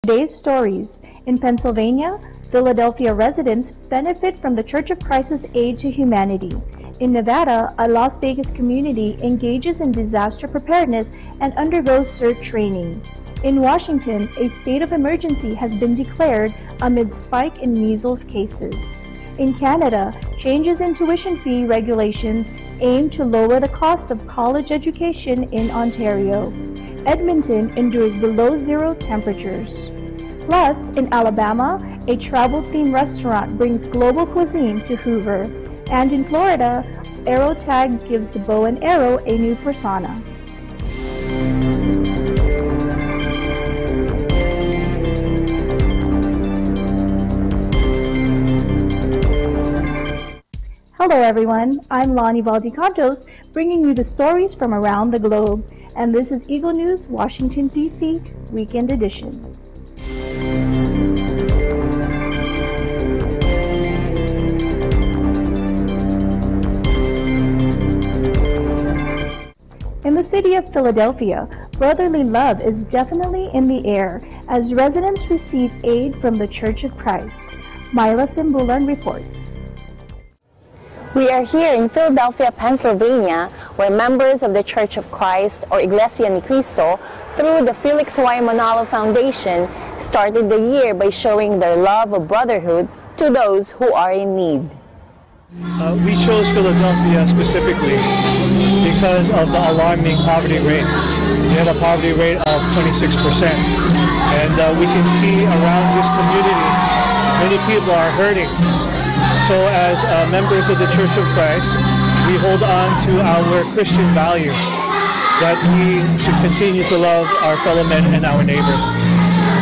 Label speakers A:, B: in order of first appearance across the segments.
A: Today's stories. In Pennsylvania, Philadelphia residents benefit from the Church of Christ's aid to humanity. In Nevada, a Las Vegas community engages in disaster preparedness and undergoes CERT training. In Washington, a state of emergency has been declared amid spike in measles cases. In Canada, changes in tuition fee regulations aim to lower the cost of college education in Ontario. Edmonton endures below zero temperatures. Plus, in Alabama, a travel-themed restaurant brings global cuisine to Hoover. And in Florida, AeroTag gives the bow and arrow a new persona. Hello everyone, I'm Lonnie Valdicantos, bringing you the stories from around the globe. And this is Eagle News, Washington, D.C. Weekend Edition. In the city of Philadelphia, brotherly love is definitely in the air as residents receive aid from the Church of Christ. Myla Simbulan reports.
B: We are here in Philadelphia, Pennsylvania, where members of the Church of Christ, or Iglesia ni Cristo, through the Felix Y. Manalo Foundation, started the year by showing their love of brotherhood to those who are in need.
C: We chose Philadelphia specifically because of the alarming poverty rate. We had a poverty rate of 26%. And we can see around this community, many people are hurting. So as members of the Church of Christ, we hold on to our Christian values, that we should continue to love our fellow men and our neighbors.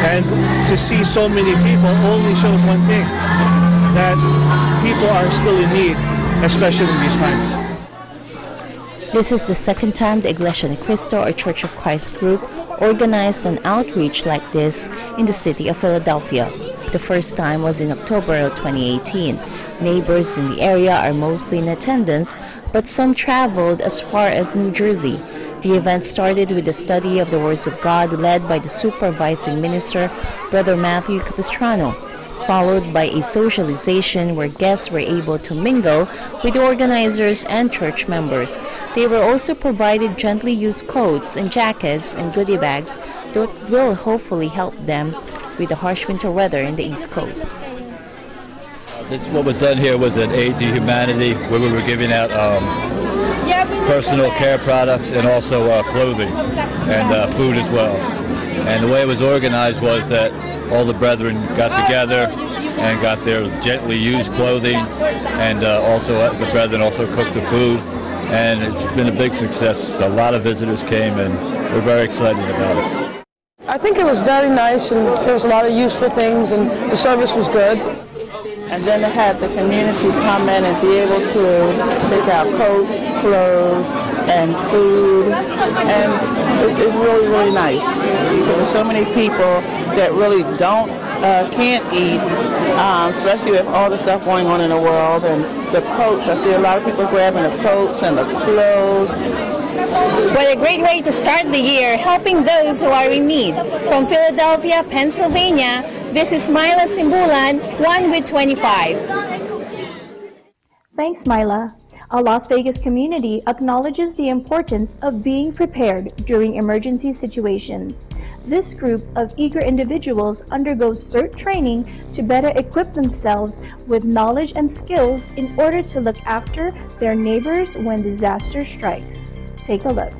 C: And to see so many people only shows one thing, that people are still in need, especially in these times.
D: This is the second time the Iglesia ni Cristo, or Church of Christ group, organized an outreach like this in the city of Philadelphia. The first time was in October of 2018. Neighbors in the area are mostly in attendance, but some traveled as far as New Jersey. The event started with a study of the Words of God led by the supervising minister, Brother Matthew Capistrano, followed by a socialization where guests were able to mingle with the organizers and church members. They were also provided gently used coats and jackets and goodie bags that will hopefully help them with the harsh winter weather in the East Coast.
E: What was done here was an aid to humanity, where we were giving out personal care products and also clothing and food as well. And the way it was organized was that all the brethren got together and got their gently used clothing, and also the brethren also cooked the food, and it's been a big success. A lot of visitors came, and we're very excited about it.
F: I think it was very nice, and there was a lot of useful things, and the service was good.
G: And then to have the community come in and be able to pick out coats, clothes, and food, and it's really, really nice. There were so many people that really can't eat, especially with all the stuff going on in the world, and the coats. I see a lot of people grabbing the coats and the clothes.
H: What a great way to start the year, helping those who are in need. From Philadelphia, Pennsylvania, this is Myla Simbulan, 1 with 25.
A: Thanks, Myla. A Las Vegas community acknowledges the importance of being prepared during emergency situations. This group of eager individuals undergoes CERT training to better equip themselves with knowledge and skills in order to look after their neighbors when disaster strikes. Take a look.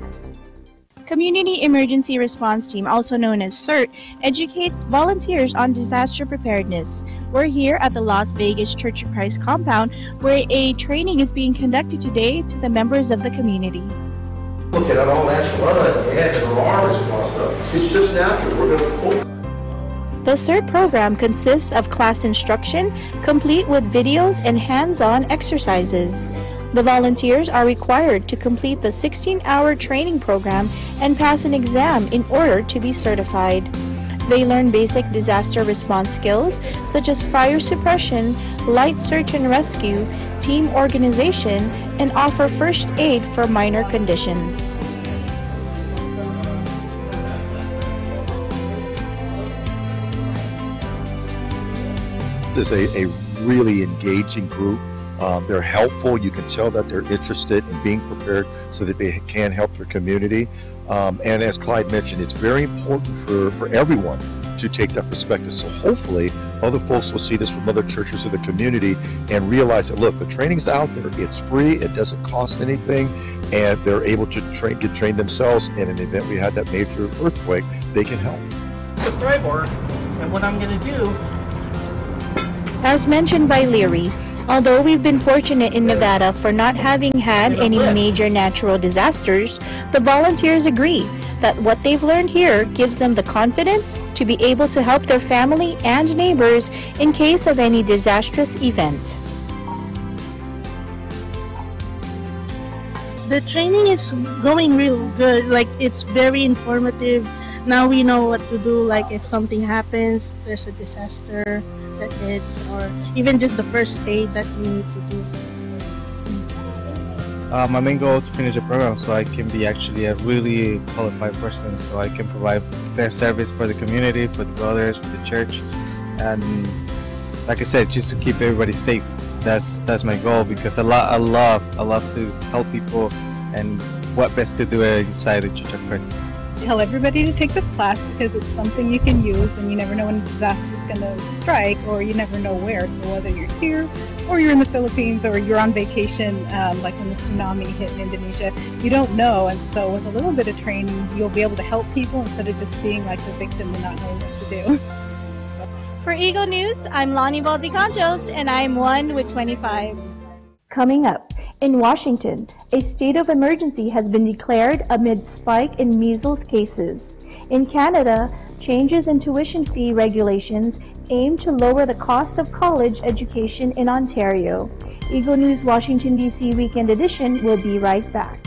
I: Community Emergency Response Team, also known as CERT, educates volunteers on disaster preparedness. We're here at the Las Vegas Church of Christ compound, where a training is being conducted today to the members of the community.
J: Look at all that flood, and the arms and all stuff. It's just natural. We're going to...
I: The CERT program consists of class instruction, complete with videos and hands-on exercises. The volunteers are required to complete the 16-hour training program and pass an exam in order to be certified. They learn basic disaster response skills such as fire suppression, light search and rescue, team organization, and offer first aid for minor conditions.
J: group is a really engaging group. They're helpful. You can tell that they're interested in being prepared so that they can help their community. And as Clyde mentioned, it's very important for everyone to take that perspective. So hopefully other folks will see this from other churches of the community and realize that, look, the training's out there. It's free. It doesn't cost anything. And they're able to get trained themselves. In an event we had that major earthquake, they can help.
K: Subscriber, and what I'm going to do.
I: As mentioned by Leary, although we've been fortunate in Nevada for not having had any major natural disasters, the volunteers agree that what they've learned here gives them the confidence to be able to help their family and neighbors in case of any disastrous event.
L: The training is going real good. Like, it's very informative. Now we know what to do, like if something happens, there's a disaster that hits, or even just the first aid that we need to do.
M: My main goal is to finish the program so I can be actually a really qualified person, so I can provide best service for the community, for the brothers, for the church, and like I said, just to keep everybody safe. That's my goal, because I love to help people, and what best to do inside the Church of Christ.
N: Tell everybody to take this class because it's something you can use, and you never know when a disaster is going to strike, or you never know where. So whether you're here or you're in the Philippines or you're on vacation, like when the tsunami hit in Indonesia, you don't know. And so with a little bit of training, you'll be able to help people instead of just being like the victim and not knowing what to do.
I: For Eagle News, I'm Lonnie Valdicanjos, and I'm 1 with 25.
A: Coming up, in Washington, a state of emergency has been declared amid spike in measles cases. In Canada, changes in tuition fee regulations aim to lower the cost of college education in Ontario. Eagle News Washington, D.C. Weekend Edition will be right back.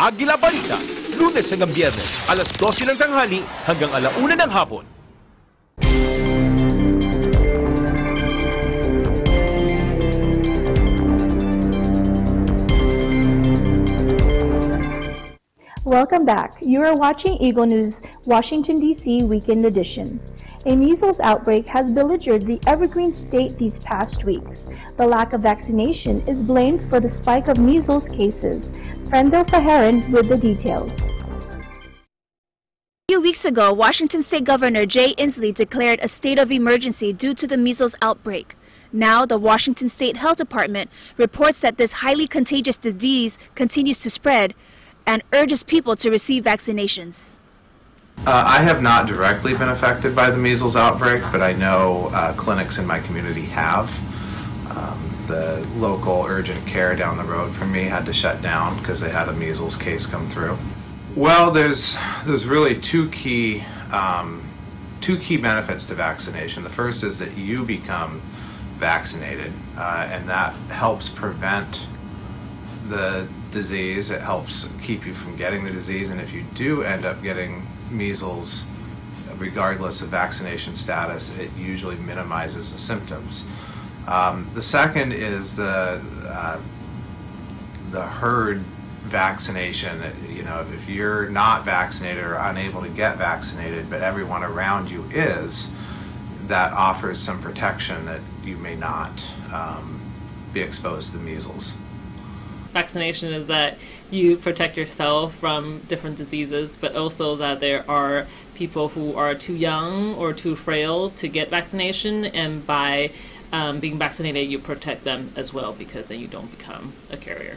O: Agila Balita, Lunes hanggang Biyernes, alas 12 ng tanghali hanggang 1:00 ng hapon.
A: Welcome back. You are watching Eagle News Washington, D.C. Weekend Edition. A measles outbreak has beleaguered the Evergreen State these past weeks. The lack of vaccination is blamed for the spike of measles cases. Frendo Fajarin with the details.
P: A few weeks ago, Washington State Governor Jay Inslee declared a state of emergency due to the measles outbreak. Now, the Washington State Health Department reports that this highly contagious disease continues to spread and urges people to receive vaccinations.
Q: I have not directly been affected by the measles outbreak, but I know clinics in my community have. The local urgent care down the road from me had to shut down because they had a measles case come through. Well, there's really two key benefits to vaccination. The first is that you become vaccinated, and that helps prevent the disease. It helps keep you from getting the disease, and if you do end up getting measles, regardless of vaccination status, it usually minimizes the symptoms. The second is the herd vaccination. You know, if you're not vaccinated or unable to get vaccinated, but everyone around you is, that offers some protection that you may not be exposed to the measles.
R: Vaccination is that you protect yourself from different diseases, but also that there are people who are too young or too frail to get vaccination, and by being vaccinated you protect them as well, because then you don't become a carrier.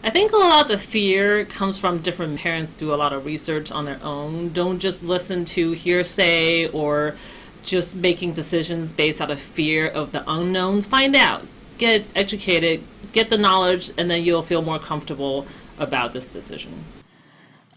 R: I think a lot of the fear comes from different parents do a lot of research on their own. Don't just listen to hearsay or just making decisions based out of fear of the unknown. Find out, get educated, get the knowledge, and then you'll feel more comfortable about this decision.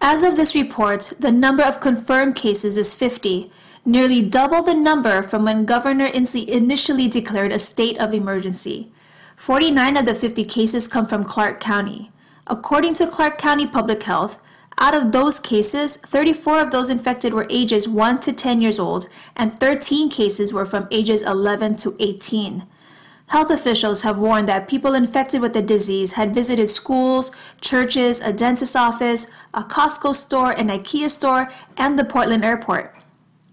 P: As of this report, the number of confirmed cases is 50, nearly double the number from when Governor Int'l initially declared a state of emergency. 49 of the 50 cases come from Clark County. According to Clark County Public Health, out of those cases, 34 of those infected were ages 1 to 10 years old, and 13 cases were from ages 11 to 18. Health officials have warned that people infected with the disease had visited schools, churches, a dentist's office, a Costco store, an IKEA store, and the Portland airport.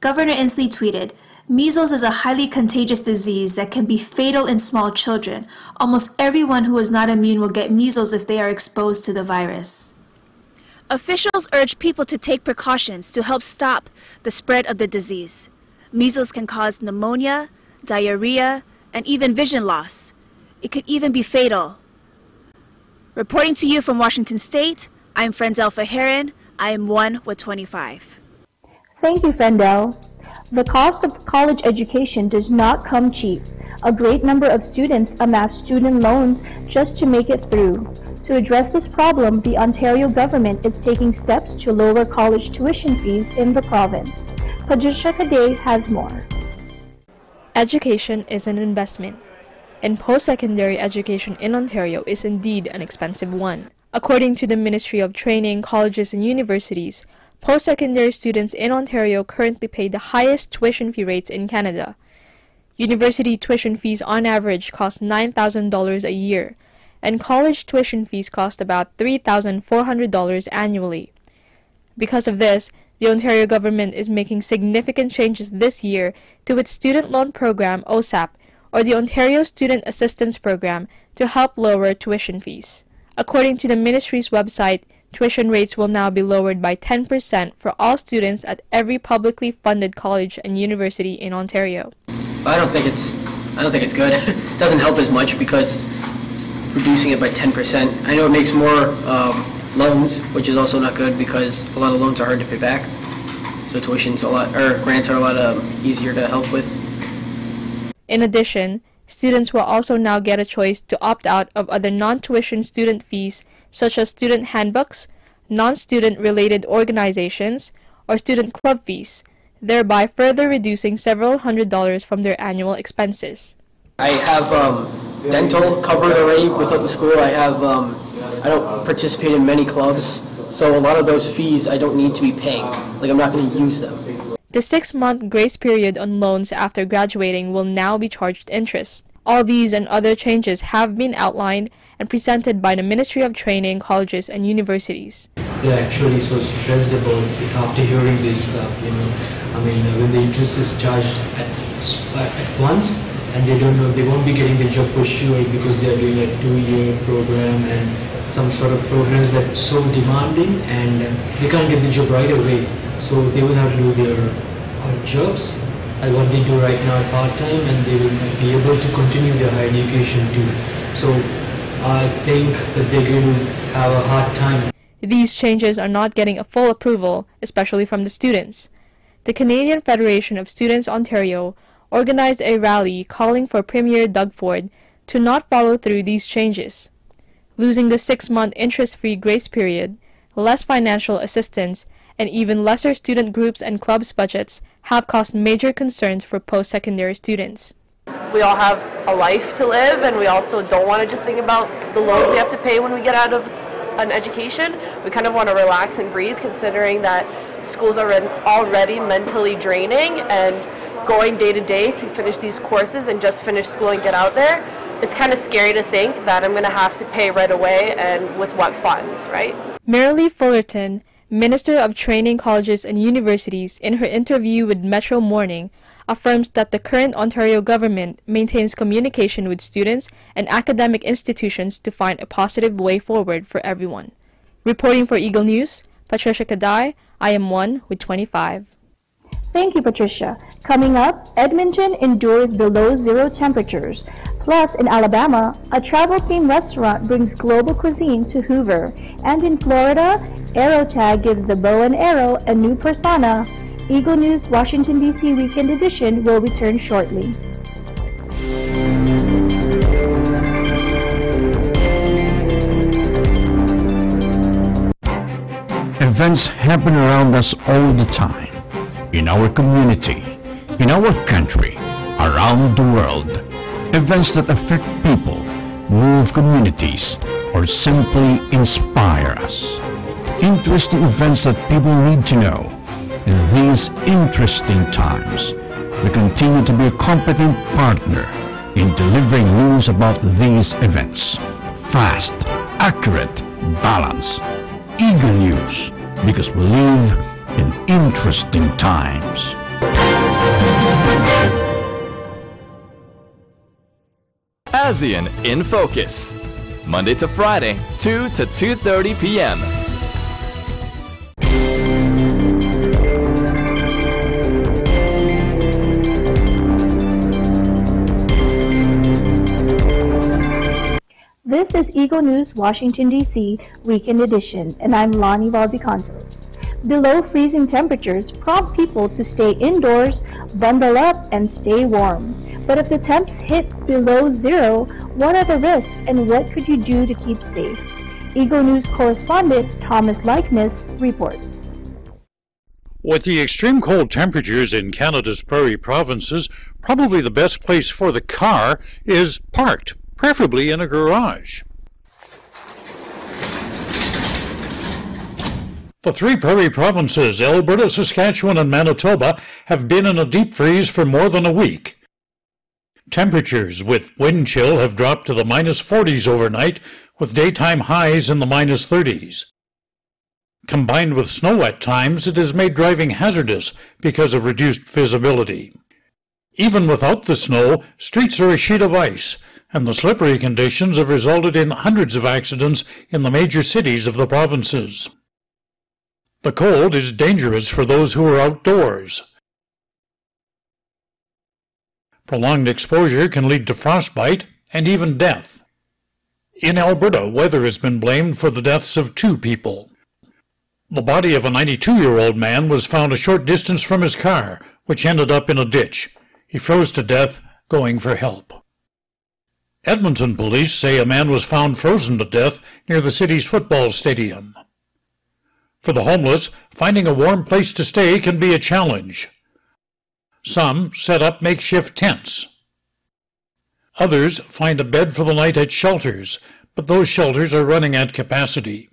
P: Governor Int'l tweeted, "Measles is a highly contagious disease that can be fatal in small children. Almost everyone who is not immune will get measles if they are exposed to the virus." Officials urge people to take precautions to help stop the spread of the disease. Measles can cause pneumonia, diarrhea, and even vision loss. It could even be fatal. Reporting to you from Washington State, I'm Frendel Faherin. I am 1 with 25.
A: Thank you, Frendel. The cost of college education does not come cheap. A great number of students amass student loans just to make it through. To address this problem, the Ontario government is taking steps to lower college tuition fees in the province. Patricia Cadet has more.
S: Education is an investment, and post-secondary education in Ontario is indeed an expensive one. According to the Ministry of Training, Colleges and Universities, post-secondary students in Ontario currently pay the highest tuition fee rates in Canada. University tuition fees on average cost $9,000 a year, and college tuition fees cost about $3,400 annually. Because of this, the Ontario government is making significant changes this year to its student loan program, OSAP, or the Ontario Student Assistance Program, to help lower tuition fees. According to the ministry's website, tuition rates will now be lowered by 10% for all students at every publicly funded college and university in Ontario.
T: I don't think it's good. It doesn't help as much because it's reducing it by 10%. I know it makes more loans, which is also not good because a lot of loans are hard to pay back. So tuition's grants are a lot easier to help with.
S: In addition, students will also now get a choice to opt out of other non-tuition student fees such as student handbooks, non-student related organizations, or student club fees, thereby further reducing several $100s from their annual expenses.
T: I have dental covered already without the school. I don't participate in many clubs, so a lot of those fees I don't need to be paying. Like, I'm not going to use them.
S: The 6-month grace period on loans after graduating will now be charged interest. All these and other changes have been outlined and presented by the Ministry of Training, Colleges and Universities.
U: They're actually so stressed about it after hearing this stuff, when the interest is charged at once, and they don't know, they won't be getting the job for sure because they're doing a 2-year program and some sort of programs that's so demanding, and they can't get the job right away. So they will have to do their odd jobs, like what they do right now part-time, and they will not be able to continue their higher education too. So I think that they're going to have a hard time.
S: These changes are not getting a full approval, especially from the students. The Canadian Federation of Students Ontario organized a rally calling for Premier Doug Ford to not follow through these changes. Losing the 6-month interest-free grace period, less financial assistance, and even lesser student groups and clubs budgets have caused major concerns for post-secondary students.
V: We all have a life to live, and we also don't want to just think about the loans we have to pay when we get out of an education. We kind of want to relax and breathe, considering that schools are already mentally draining, and going day to day to finish these courses and just finish school and get out there, it's kind of scary to think that I'm going to have to pay right away, and with what funds, right?
S: Marilee Fullerton, Minister of Training, Colleges and Universities, in her interview with Metro Morning, affirms that the current Ontario government maintains communication with students and academic institutions to find a positive way forward for everyone. Reporting for Eagle News, Patricia Kadai, I am 1 with 25.
A: Thank you, Patricia. Coming up, Edmonton endures below zero temperatures. Plus, in Alabama, a travel-themed restaurant brings global cuisine to Hoover. And in Florida, AeroTag gives the bow and arrow a new persona. Eagle News Washington, D.C. Weekend Edition will return shortly.
B: Events happen around us all the time. In our community, in our country, around the world. Events that affect people, move communities, or simply inspire us. Interesting events that people need to know. In these interesting times, we continue to be a competent partner in delivering news about these events. Fast, accurate, balanced. Eagle News, because we live in interesting times.
C: ASEAN in Focus, Monday to Friday, 2 to 2:30 p.m.
A: This is Eagle News Washington, D.C. Weekend Edition, and I'm Lonnie Valdecantos. Below freezing temperatures prompt people to stay indoors, bundle up, and stay warm. But if the temps hit below zero, what are the risks and what could you do to keep safe? Eagle News correspondent Thomas Likeness reports.
W: With the extreme cold temperatures in Canada's prairie provinces, probably the best place for the car is parked, preferably in a garage. The three prairie provinces, Alberta, Saskatchewan, and Manitoba, have been in a deep freeze for more than a week. Temperatures with wind chill have dropped to the -40s overnight, with daytime highs in the -30s. Combined with snow at times, it has made driving hazardous because of reduced visibility. Even without the snow, streets are a sheet of ice, and the slippery conditions have resulted in hundreds of accidents in the major cities of the provinces. The cold is dangerous for those who are outdoors. Prolonged exposure can lead to frostbite and even death. In Alberta, weather has been blamed for the deaths of 2 people. The body of a 92-year-old man was found a short distance from his car, which ended up in a ditch. He froze to death, going for help. Edmonton police say a man was found frozen to death near the city's football stadium. For the homeless, finding a warm place to stay can be a challenge. Some set up makeshift tents. Others find a bed for the night at shelters, but those shelters are running at capacity.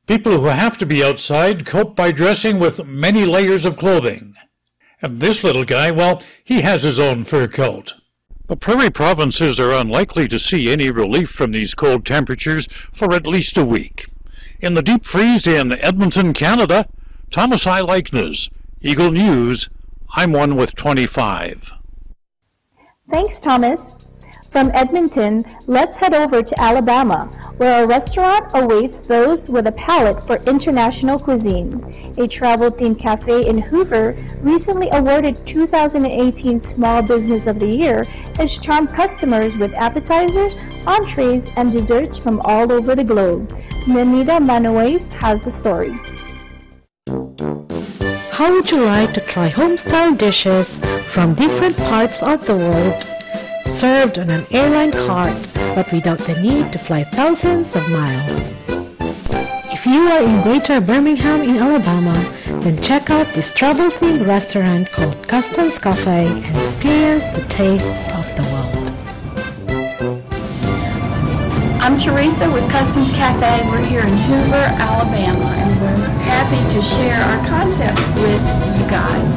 W: People who have to be outside cope by dressing with many layers of clothing. And this little guy, well, he has his own fur coat. The prairie provinces are unlikely to see any relief from these cold temperatures for at least a week. In the deep freeze in Edmonton, Canada, Thomas I. Likeness, Eagle News, I'm 1 with 25.
A: Thanks, Thomas. From Edmonton, let's head over to Alabama, where a restaurant awaits those with a palate for international cuisine. A travel-themed cafe in Hoover, recently awarded 2018 Small Business of the Year, has charmed customers with appetizers, entrees, and desserts from all over the globe. Nanita Manoes has the story.
X: How would you like to try home-style dishes from different parts of the world, served on an airline cart, but without the need to fly thousands of miles? If you are in Greater Birmingham in Alabama, then check out this travel-themed restaurant called Customs Cafe and experience the tastes of the world.
Y: I'm Teresa with Customs Cafe. We're here in Hoover, Alabama, and we're happy to share our concept with you guys.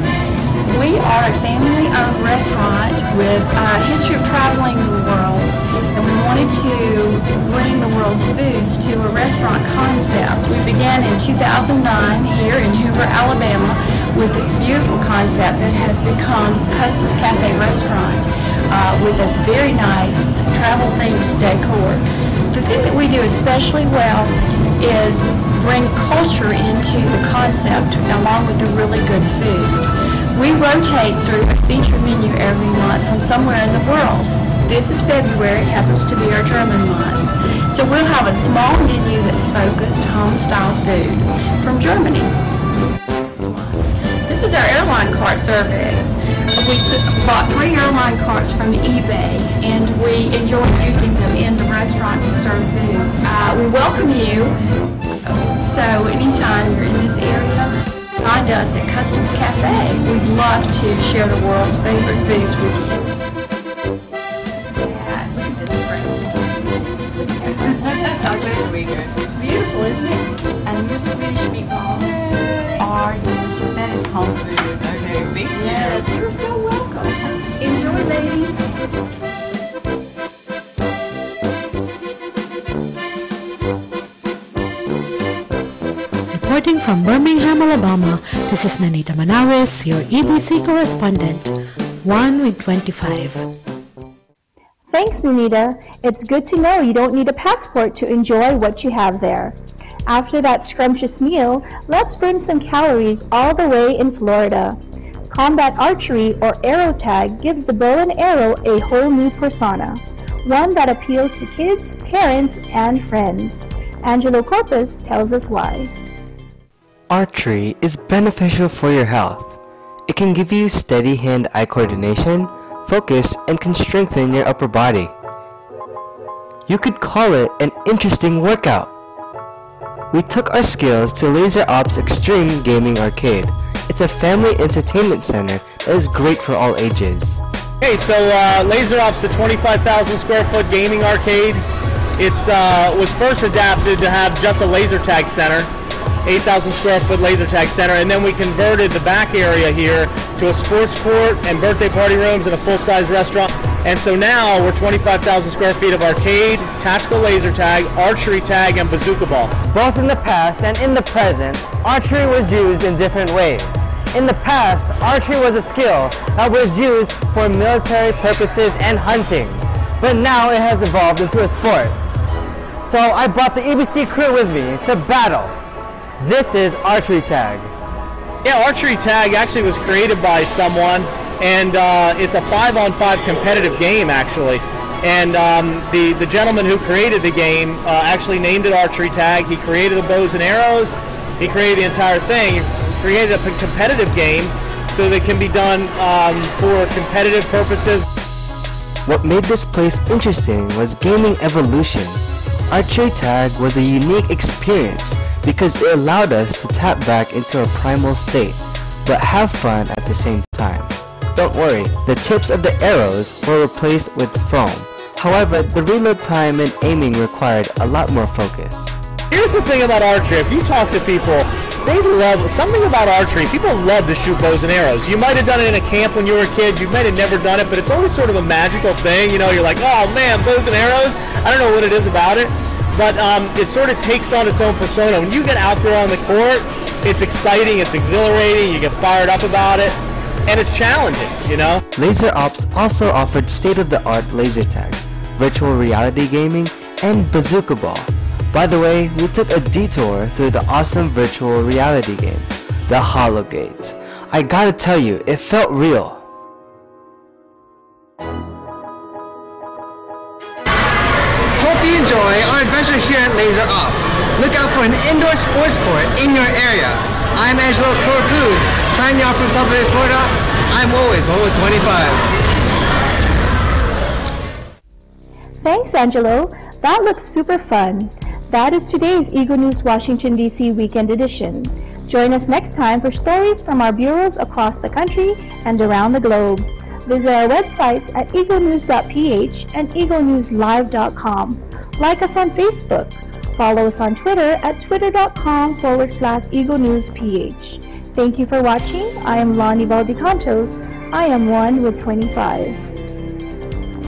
Y: We are a family-owned restaurant with a history of traveling the world, and we wanted to bring the world's foods to a restaurant concept. We began in 2009 here in Hoover, Alabama. with this beautiful concept that has become Customs Cafe Restaurant with a very nice travel-themed decor. The thing that we do especially well is bring culture into the concept along with the really good food. We rotate through a feature menu every month from somewhere in the world. This is February, happens to be our German month. So we'll have a small menu that's focused home-style food from Germany. This is our airline cart service. We bought 3 airline carts from eBay, and we enjoy using them in the restaurant to serve food. We welcome you, so anytime you're in this area, find us at Customs Cafe. We'd love to share the world's favorite foods with you. Yeah, look at this pretzel. It's beautiful, isn't it? And your Swedish meatballs are delicious. That is home food. Okay, big yes, you're so welcome. Enjoy, ladies.
X: Reporting from Birmingham, Alabama, this is Nanita Manawis, your EBC correspondent. 1 with 25.
A: Thanks, Nanita. It's good to know you don't need a passport to enjoy what you have there. After that scrumptious meal, let's burn some calories all the way in Florida. Combat archery or arrow tag gives the bow and arrow a whole new persona, one that appeals to kids, parents, and friends. Angelo Corpus tells us why.
D: Archery is beneficial for your health. It can give you steady hand-eye coordination, focus, and can strengthen your upper body. You could call it an interesting workout. We took our skills to Laser Ops Extreme Gaming Arcade. It's a family entertainment center that is great for all ages.
E: Okay, so Laser Ops, a 25,000 square foot gaming arcade. It was first adapted to have just a laser tag center, 8,000 square foot laser tag center, and then we converted the back area here to a sports court and birthday party rooms and a full-size restaurant. And so now we're 25,000 square feet of arcade, tactical laser tag, archery tag, and bazooka ball.
F: Both in the past and in the present, archery was used in different ways. In the past, archery was a skill that was used for military purposes and hunting, but now it has evolved into a sport. So I brought the EBC crew with me to battle. This is archery tag.
E: Yeah, archery tag actually was created by someone, and it's a 5-on-5 competitive game actually. And the gentleman who created the game actually named it archery tag. He created the bows and arrows. He created the entire thing. He created a competitive game so that it can be done for competitive purposes.
D: What made this place interesting was gaming evolution. Archery tag was a unique experience because it allowed us to tap back into a primal state, but have fun at the same time. Don't worry, the tips of the arrows were replaced with foam. However, the reload time and aiming required a lot more focus.
E: Here's the thing about archery. If you talk to people, they love something about archery. People love to shoot bows and arrows. You might have done it in a camp when you were a kid. You might have never done it, but it's always sort of a magical thing. You know, you're like, oh man, bows and arrows. I don't know what it is about it, but it sort of takes on its own persona. When you get out there on the court, it's exciting, it's exhilarating, you get fired up about it, and it's challenging, you know?
D: Laser Ops also offered state-of-the-art laser tag, virtual reality gaming, and bazooka ball. By the way, we took a detour through the awesome virtual reality game, the Hologate. I gotta tell you, it felt real.
G: Hope you enjoy our adventure here at Laser Ops. Look out for an indoor sports court in your area. I'm Angelo Corpus, signing off from Tampa Bay, Florida. I'm always home with 25.
A: Thanks, Angelo. That looks super fun. That is today's Eagle News Washington, D.C. Weekend Edition. Join us next time for stories from our bureaus across the country and around the globe. Visit our websites at Eaglenews.PH and EagleNewsLive.com. Like us on Facebook. Follow us on Twitter at twitter.com/EagleNewsPH. Thank you for watching. I am Lonnie Valdecantos. I am 1 with 25.